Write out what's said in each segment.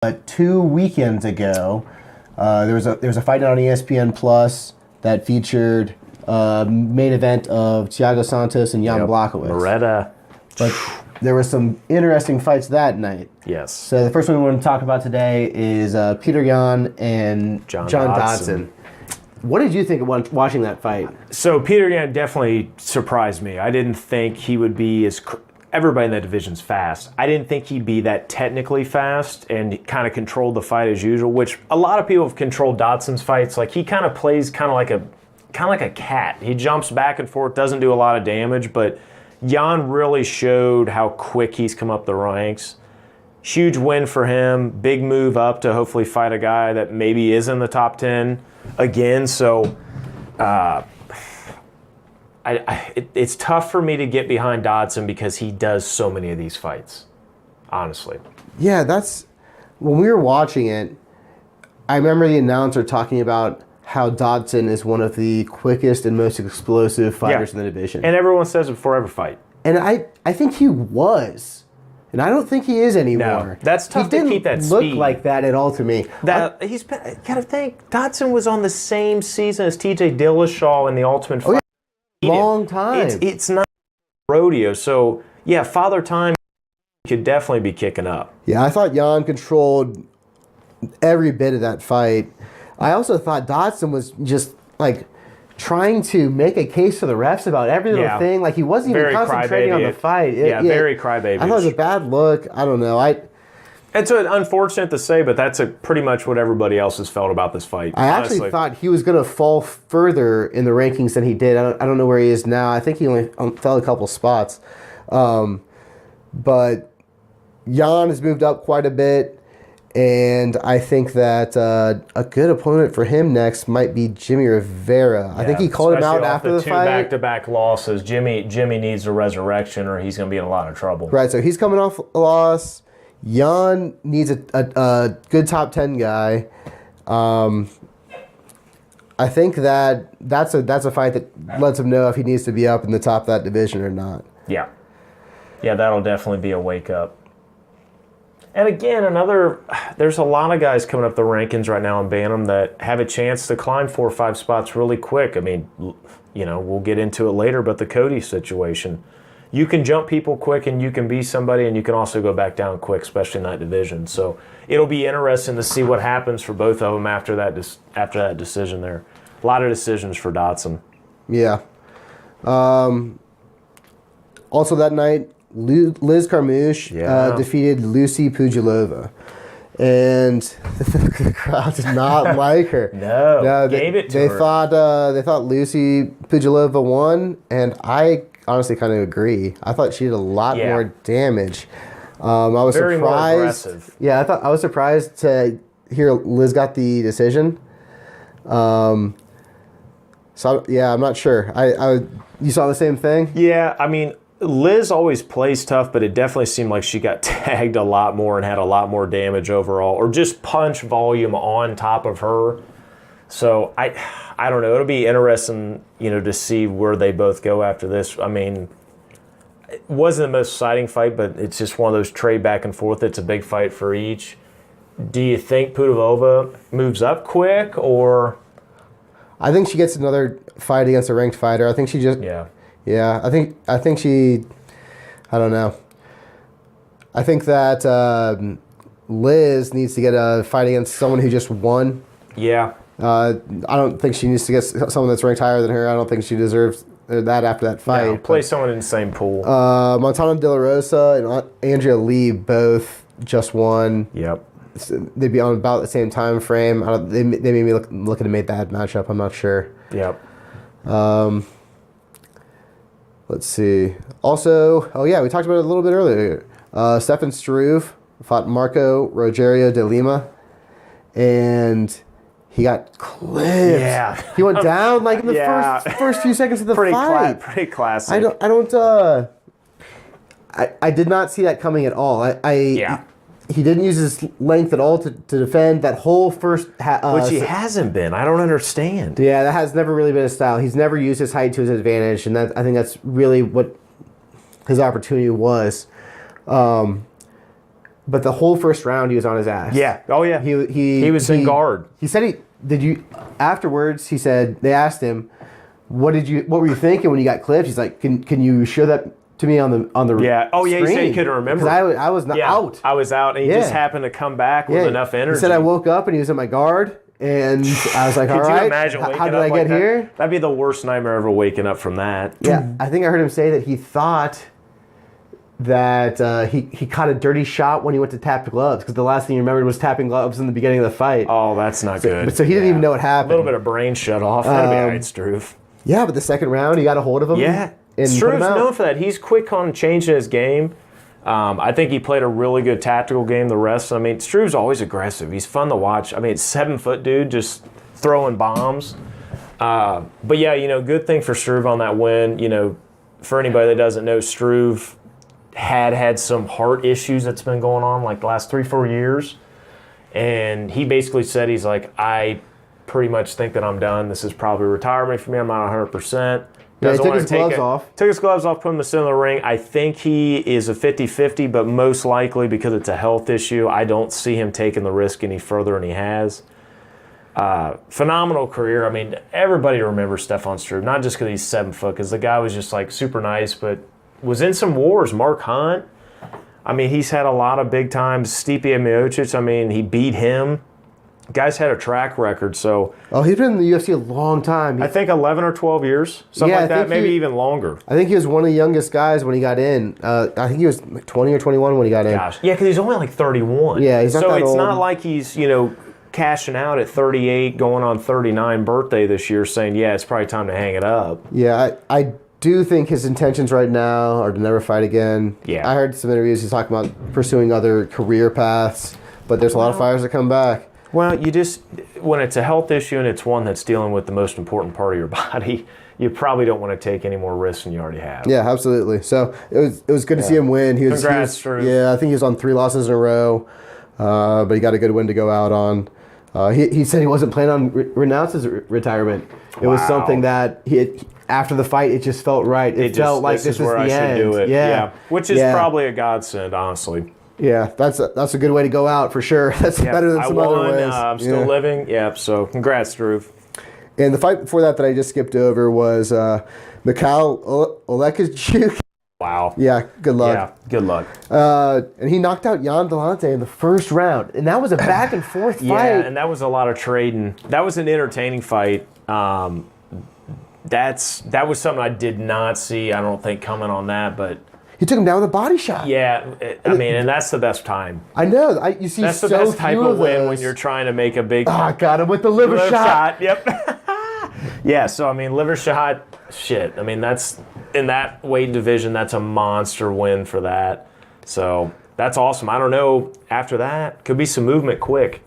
2 weekends ago, there was a fight on ESPN Plus that featured main event of Thiago Santos and Jan Blachowicz. Loretta. But there were some interesting fights that night. Yes. So the first one we want to talk about today is Peter Yan and John Dodson. What did you think of watching that fight? So Peter Yan definitely surprised me. I didn't think he would be as... Everybody in that division's fast. I didn't think he'd be that technically fast and kind of controlled the fight as usual, which a lot of people have controlled Dodson's fights. Like, he kind of plays kind of like a cat. He jumps back and forth, doesn't do a lot of damage, but Jan really showed how quick he's come up the ranks. Huge win for him. Big move up to hopefully fight a guy that maybe is in the top 10 again. So it's tough for me to get behind Dodson because he does so many of these fights, honestly. Yeah, when we were watching it, I remember the announcer talking about how Dodson is one of the quickest and most explosive fighters in the division. And everyone says it before every fight. And I think he was. And I don't think he is anymore. No, that's tough to keep that speed. He didn't look like that at all to me. He's been, gotta think, Dodson was on the same season as TJ Dillashaw in the Ultimate Fighter. Long time. It's not rodeo. So, yeah, Father Time could definitely be kicking up. Yeah, I thought Jan controlled every bit of that fight. I also thought Dodson was just, like, trying to make a case to the refs about every little thing. Like, he wasn't even concentrating on the fight. Very crybaby. I thought it was a bad look. I don't know. It's unfortunate to say, but that's pretty much what everybody else has felt about this fight. I actually thought he was going to fall further in the rankings than he did. I don't know where he is now. I think he only fell a couple spots. But Jan has moved up quite a bit. And I think that a good opponent for him next might be Jimmy Rivera. I think he called him out after the fight. Back-to-back losses. Jimmy needs a resurrection, or he's going to be in a lot of trouble. Right, so he's coming off a loss. Jan needs a good top 10 guy. I think that's a fight that lets him know if he needs to be up in the top of that division or not. Yeah, that'll definitely be a wake-up. And again, there's a lot of guys coming up the rankings right now in Bantam that have a chance to climb 4 or 5 spots really quick. I mean, we'll get into it later, but the Cody situation. You can jump people quick and you can be somebody, and you can also go back down quick, especially in that division. So it'll be interesting to see what happens for both of them after that decision there. A lot of decisions for Dodson. Yeah. Also that night, Liz Carmouche defeated Lucy Pugilova. And the crowd did not like her. No, gave it to her. They thought Lucy Pugilova won, and I honestly kind of agree. I thought she did a lot more damage. I was Very surprised. More aggressive. Yeah, I was surprised to hear Liz got the decision. So yeah, I'm not sure. You saw the same thing? Yeah, I mean, Liz always plays tough, but it definitely seemed like she got tagged a lot more and had a lot more damage overall, or just punch volume on top of her. So I don't know. It'll be interesting, to see where they both go after this. I mean, it wasn't the most exciting fight, but it's just one of those trade back and forth. It's a big fight for each. Do you think Pudilova moves up quick, or? I think she gets another fight against a ranked fighter. I think she just Yeah, I think she, I don't know. I think that Liz needs to get a fight against someone who just won. Yeah. I don't think she needs to get someone that's ranked higher than her. I don't think she deserves that after that fight. No, play someone in the same pool. Montana De La Rosa and Andrea Lee both just won. Yep. They'd be on about the same time frame. They made me look at a bad matchup. I'm not sure. Yep. Let's see. Also, we talked about it a little bit earlier. Stefan Struve fought Marco Rogerio de Lima, and he got clipped. Yeah. He went down like in the first few seconds of the fight. Pretty classic. I did not see that coming at all. He didn't use his length at all to defend that whole first... Which he hasn't been. I don't understand. Yeah, that has never really been his style. He's never used his height to his advantage, and I think that's really what his opportunity was. but the whole first round he was on his ass. Yeah. Oh yeah. He was in guard. He said afterwards he said they asked him, what were you thinking when you got clipped? He's like, can you show that to me on the yeah. Oh yeah, screen? he said he couldn't remember. Because I was not out. I was out, and he just happened to come back with enough energy. He said I woke up and he was in my guard, and I was like, all right, could you imagine waking how did up I like get that? here? That'd be the worst nightmare ever, waking up from that. Yeah, I think I heard him say that he thought that he caught a dirty shot when he went to tap the gloves, because the last thing he remembered was tapping gloves in the beginning of the fight. Oh, that's not good. So he didn't even know what happened. A little bit of brain shut off. That'd be all right, Struve. Yeah, but the second round, he got a hold of him. Yeah. Struve's known for that. He's quick on changing his game. I think he played a really good tactical game the rest. I mean, Struve's always aggressive. He's fun to watch. I mean, 7-foot dude just throwing bombs. But yeah, good thing for Struve on that win. For anybody that doesn't know, Struve had some heart issues that's been going on like the last 3-4 years. And he basically said, he's like, I pretty much think that I'm done. This is probably retirement for me. I'm not 100%. Yeah, he took his gloves off. Took his gloves off, put him in the center of the ring. I think he is a 50-50, but most likely because it's a health issue, I don't see him taking the risk any further than he has. Phenomenal career. I mean, everybody remembers Stefan Struve, not just because he's 7 foot, because the guy was just like super nice, but was in some wars. Mark Hunt. I mean, he's had a lot of big times. Stipe Miocic, I mean, he beat him. Guy's had a track record, so... Oh, he's been in the UFC a long time. I think 11 or 12 years, something like that, maybe even longer. I think he was one of the youngest guys when he got in. I think he was like 20 or 21 when he got in. Gosh, yeah, because he's only like 31. Yeah, he's not that old. So it's not like he's, cashing out at 38, going on 39 birthday this year, saying, yeah, it's probably time to hang it up. Yeah, I do think his intentions right now are to never fight again. Yeah. I heard some interviews he's talking about pursuing other career paths, but there's a lot of fighters that come back. Well, when it's a health issue and it's one that's dealing with the most important part of your body, you probably don't want to take any more risks than you already have. Yeah, absolutely. So it was good to see him win. Congrats, Struve. Yeah, I think he was on 3 losses in a row, but he got a good win to go out on. He said he wasn't planning on renouncing his retirement. It was something that after the fight, it just felt right. It felt like this is where the I end. should do it. Yeah. Which is probably a godsend, honestly. Yeah, that's a good way to go out for sure. That's better than some other ways. I'm still living. Yeah, so congrats, Struve. And the fight before that I just skipped over was Mikhail Oleksiejczuk. Wow. Yeah, good luck. Yeah, good luck. And he knocked out Jan Delante in the first round. And that was a back and forth fight. Yeah, and that was a lot of trading. That was an entertaining fight. That was something I did not see, I don't think, coming on that, but... He took him down with a body shot. Yeah, I mean, and that's the best time. I know. You see that's so the best type of win those. when you're trying to make a big... I got him with the liver shot. Yep. Yeah, so, I mean, liver shot, shit. I mean, that's... In that weight division, that's a monster win for that. So, that's awesome. I don't know, after that, could be some movement quick.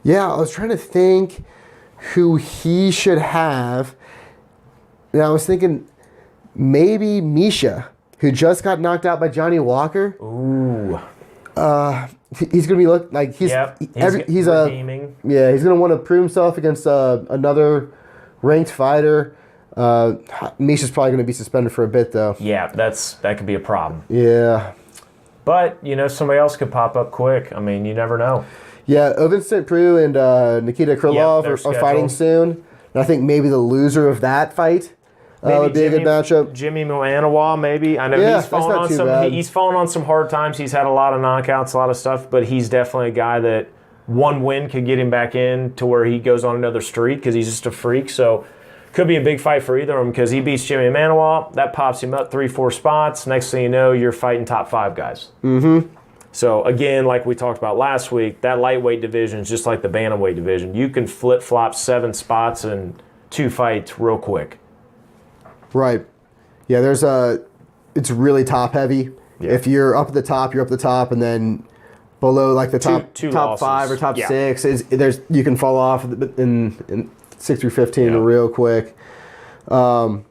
Yeah, I was trying to think who he should have. And I was thinking maybe Misha, who just got knocked out by Johnny Walker. Ooh. He's gonna be like he's redeeming. He's gonna want to prove himself against another ranked fighter. Misha's probably gonna be suspended for a bit though. Yeah, that could be a problem. Yeah. But somebody else could pop up quick. I mean, you never know. Yeah, Vincent Prue and Nikita Krylov are fighting soon. And I think maybe the loser of that fight would be a good matchup. Jimmy Moanawa, maybe. I know he's fallen on some hard times. He's had a lot of knockouts, a lot of stuff, but he's definitely a guy that one win could get him back in to where he goes on another streak because he's just a freak. So could be a big fight for either of them because he beats Jimmy Moanawa. That pops him up 3-4 spots. Next thing you know, you're fighting top 5 guys. Mm-hmm. So again, like we talked about last week, that lightweight division is just like the bantamweight division. You can flip-flop 7 spots in 2 fights real quick. Right. Yeah, it's really top heavy. Yeah. If you're up at the top, you're up at the top, and then below like the top 5 or top 6, you can fall off in 6 through 15 real quick. And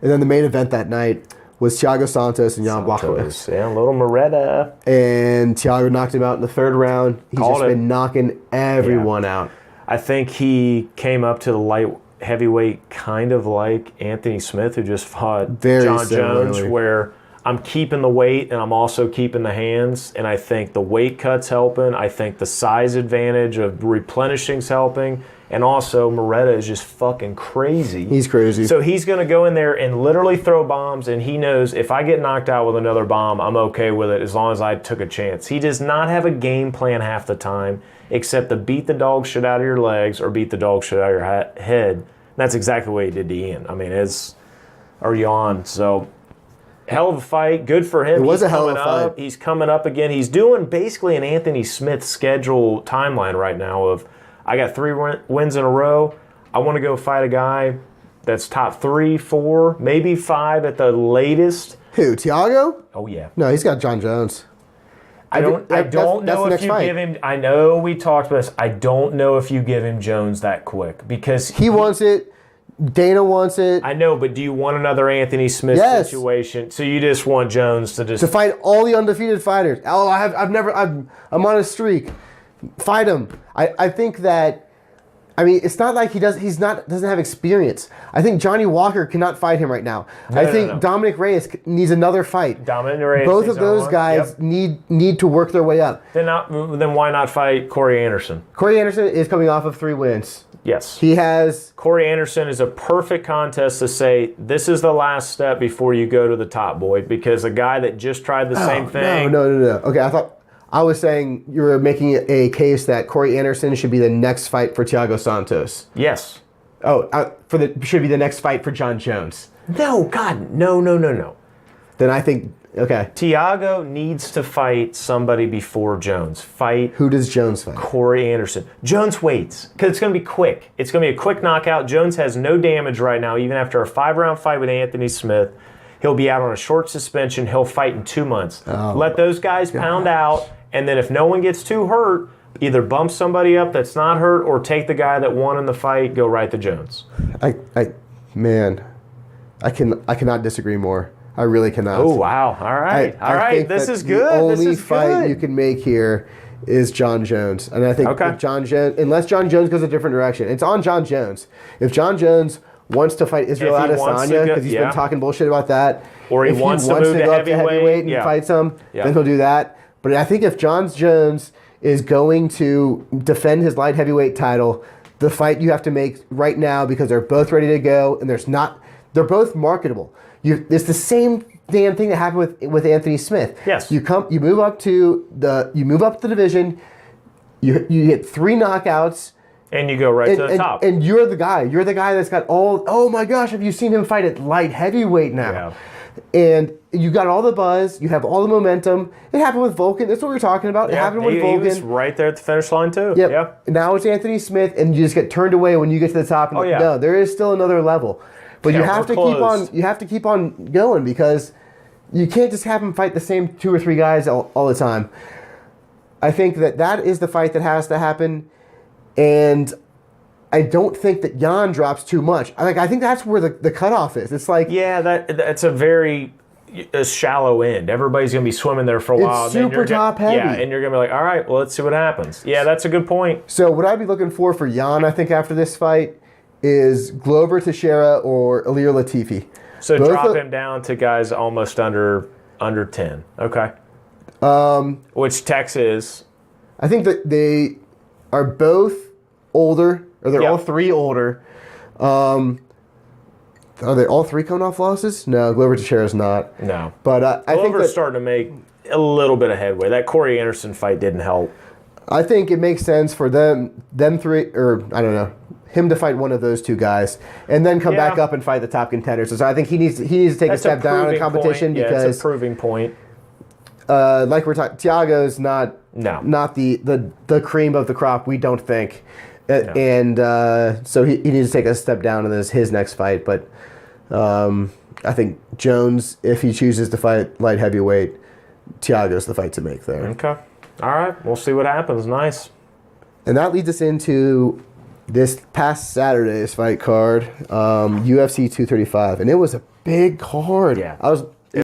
then the main event that night was Thiago Santos and Jan Blachowicz. Yeah, little Moretta. And Thiago knocked him out in the 3rd round. He's been knocking everyone out. I think he came up to the light heavyweight kind of like Anthony Smith, who just fought John Jones, where I'm keeping the weight and I'm also keeping the hands. And I think the weight cut's helping. I think the size advantage of replenishing's helping. And also, Moretta is just fucking crazy. He's crazy. So he's going to go in there and literally throw bombs, and he knows if I get knocked out with another bomb, I'm okay with it as long as I took a chance. He does not have a game plan half the time except to beat the dog shit out of your legs or beat the dog shit out of your head. And that's exactly what he did to Ian. I mean, it's early on. So, hell of a fight. Good for him. It was a hell of a fight. He's coming up again. He's doing basically an Anthony Smith schedule timeline right now of, I got 3 wins in a row. I want to go fight a guy that's top 3, 4, maybe 5 at the latest. Who, Thiago? Oh, yeah. No, he's got John Jones. I don't know if you give him. I know we talked about this. I don't know if you give him Jones that quick because he wants it. Dana wants it. I know, but do you want another Anthony Smith situation? So you just want Jones to fight all the undefeated fighters. Oh, I'm on a streak. Fight him. I think that. I mean, it's not like doesn't have experience. I think Johnny Walker cannot fight him right now. I think Dominic Reyes needs another fight. Dominic Reyes. Both of those guys need to work their way up. Then why not fight Corey Anderson? Corey Anderson is coming off of 3 wins. Yes. He has. Corey Anderson is a perfect contest to say, this is the last step before you go to the top, boy, because a guy that just tried the same thing. No. Okay, I was saying you were making a case that Corey Anderson should be the next fight for Thiago Santos. Yes. Oh, should be the next fight for John Jones. No, God, no. Then I think, okay. Thiago needs to fight somebody before Jones. Who does Jones fight? Corey Anderson. Jones waits, because it's going to be quick. It's going to be a quick knockout. Jones has no damage right now, even after a 5-round fight with Anthony Smith. He'll be out on a short suspension. He'll fight in 2 months. Let those guys pound out. And then if no one gets too hurt, either bump somebody up that's not hurt or take the guy that won in the fight, go right to Jones. I cannot disagree more. I really cannot. Oh, wow. All right. All right. This is good. The only fight you can make here is John Jones. And I think if John Jones, unless John Jones goes a different direction, it's on John Jones. If John Jones wants to fight Israel Adesanya, because he's been talking bullshit about that, or if he wants to move to heavyweight and fight some, then he'll do that. But I think if John Jones is going to defend his light heavyweight title, the fight you have to make right now, because they're both ready to go and they're both marketable. It's the same damn thing that happened with Anthony Smith. Yes. You move up the division, you get 3 knockouts. And you go right to the top. And you're the guy. You're the guy that's got oh my gosh, have you seen him fight at light heavyweight now? Yeah. And you got all the buzz. You have all the momentum. It happened with Volkan. That's what we were talking about. It happened with Volkan. He was right there at the finish line too. Yep. Yeah. Now it's Anthony Smith, and you just get turned away when you get to the top. And no, there is still another level. But you have to keep on. You have to keep on going, because you can't just have him fight the same 2 or 3 guys all the time. I think that is the fight that has to happen, and I don't think that Jan drops too much. I think that's where the cutoff is. It's like that's a very shallow end. Everybody's going to be swimming there for a while. It's super top heavy. Yeah, and you're going to be like, all right, well, let's see what happens. Yeah, that's a good point. So what I'd be looking for Jan, I think, after this fight is Glover Teixeira or Ilir Latifi. So drop him down to guys almost under 10. Okay. Which Tex is. I think that they are both older. Or they're all 3 older. Are they all 3 coming off losses? No, Glover Teixeira's not. No. But I think Glover's starting to make a little bit of headway. That Corey Anderson fight didn't help. I think it makes sense for them 3, or I don't know, him to fight one of those 2 guys, and then come back up and fight the top contenders. So I think he needs to take a step down in competition, because it's a proving point. Like we're talking, Thiago's not the cream of the crop. We don't think. And so he needs to take a step down in his next fight. But I think Jones, if he chooses to fight light heavyweight, Thiago's the fight to make there. Okay. All right. We'll see what happens. Nice. And that leads us into this past Saturday's fight card, UFC 235. And it was a big card. Yeah.